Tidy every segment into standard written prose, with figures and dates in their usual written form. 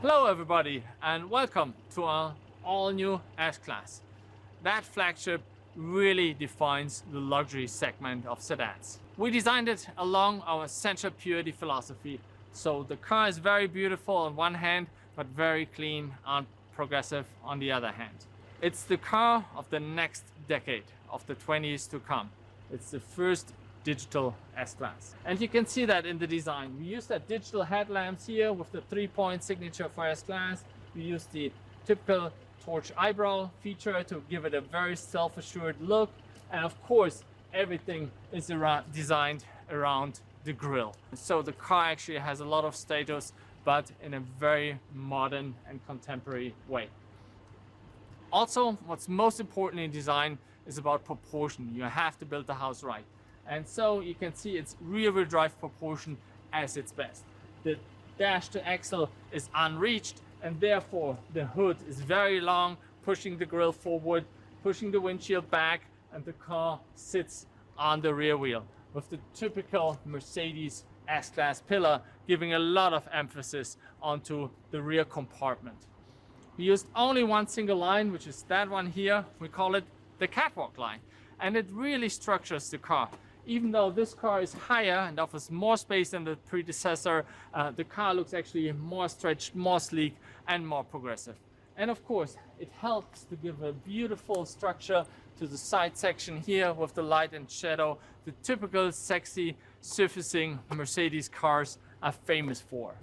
Hello everybody and welcome to our all-new S-Class. That flagship really defines the luxury segment of sedans. We designed it along our essential purity philosophy, so the car is very beautiful on one hand but very clean and progressive on the other hand. It's the car of the next decade, of the 20s to come. It's the first digital S-Class. And you can see that in the design. We use that digital headlamps here with the 3-point signature for S-Class. We use the typical torch eyebrow feature to give it a very self-assured look. And of course, everything is designed around the grille. So the car actually has a lot of status, but in a very modern and contemporary way. Also, what's most important in design is about proportion. You have to build the house right. And so you can see its rear-wheel drive proportion as its best. The dash to axle is unreached, and therefore the hood is very long, pushing the grille forward, pushing the windshield back, and the car sits on the rear wheel with the typical Mercedes S-Class pillar, giving a lot of emphasis onto the rear compartment. We used only one single line, which is that one here. We call it the catwalk line, and it really structures the car. Even though this car is higher and offers more space than the predecessor, the car looks actually more stretched, more sleek, and more progressive. And of course, it helps to give a beautiful structure to the side section here with the light and shadow, the typical sexy surfacing Mercedes cars are famous for.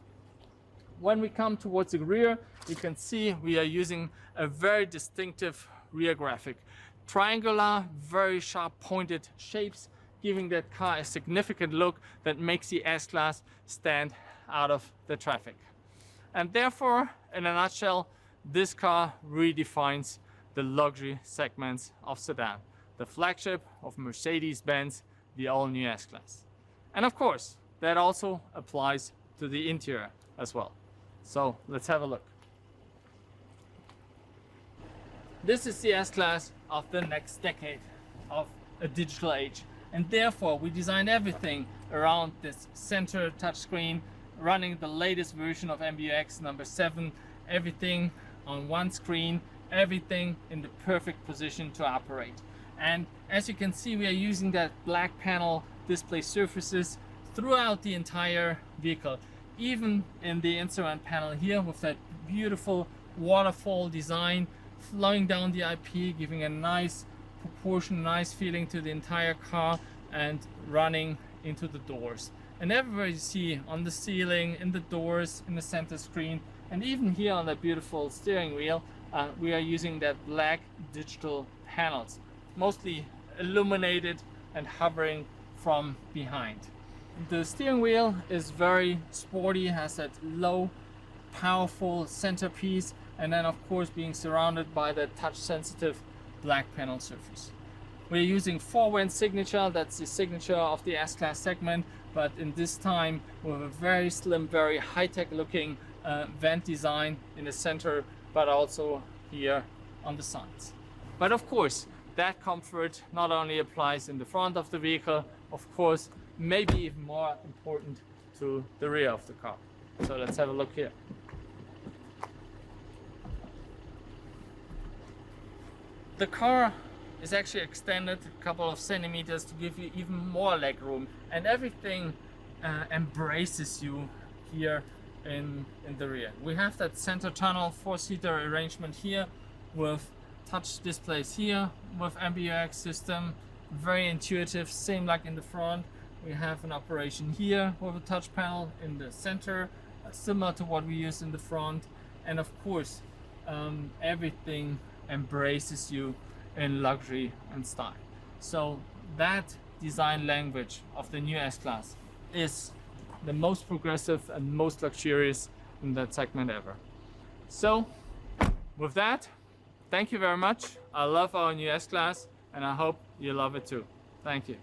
When we come towards the rear, you can see we are using a very distinctive rear graphic. Triangular, very sharp pointed shapes, giving that car a significant look that makes the S-Class stand out of the traffic. And therefore, in a nutshell, this car redefines the luxury segments of sedan. The flagship of Mercedes-Benz, the all-new S-Class. And of course, that also applies to the interior as well. So let's have a look. This is the S-Class of the next decade of a digital age. And therefore, we designed everything around this center touchscreen, running the latest version of MBUX number 7, everything on one screen, everything in the perfect position to operate. And as you can see, we are using that black panel display surfaces throughout the entire vehicle, even in the instrument panel here with that beautiful waterfall design flowing down the IP, giving a nice proportion, nice feeling to the entire car and running into the doors. And everywhere you see on the ceiling, in the doors, in the center screen, and even here on that beautiful steering wheel, we are using that black digital panels, mostly illuminated and hovering from behind. The steering wheel is very sporty, has that low, powerful centerpiece, and then of course being surrounded by the touch sensitive black panel surface. We're using 4-vent signature, that's the signature of the S-Class segment, but in this time with a very slim, very high-tech looking vent design in the center, but also here on the sides. But of course, that comfort not only applies in the front of the vehicle, of course, maybe even more important to the rear of the car. So let's have a look here. The car is actually extended a couple of centimeters to give you even more leg room, and everything embraces you here in the rear. We have that center tunnel 4-seater arrangement here with touch displays here with MBUX system, very intuitive, same like in the front. We have an operation here with a touch panel in the center, similar to what we use in the front, and of course everything embraces you in luxury and style. So that design language of the new S-Class is the most progressive and most luxurious in that segment ever. So with that, thank you very much. I love our new S-Class and I hope you love it too. Thank you.